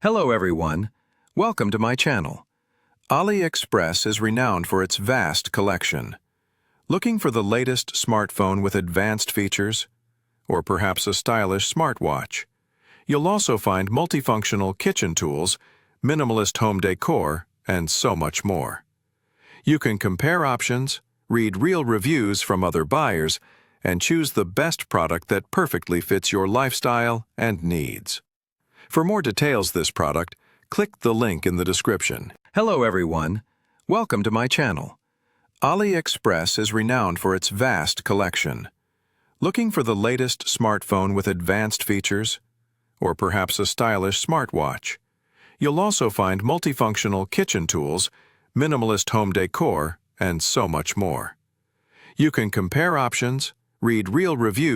Hello everyone, welcome to my channel. AliExpress is renowned for its vast collection. Looking for the latest smartphone with advanced features? Or perhaps a stylish smartwatch? You'll also find multifunctional kitchen tools, minimalist home decor, and so much more. You can compare options, read real reviews from other buyers, and choose the best product that perfectly fits your lifestyle and needs. For more details on this product, click the link in the description. Hello everyone, welcome to my channel. AliExpress is renowned for its vast collection. Looking for the latest smartphone with advanced features? Or perhaps a stylish smartwatch? You'll also find multifunctional kitchen tools, minimalist home decor, and so much more. You can compare options, read real reviews,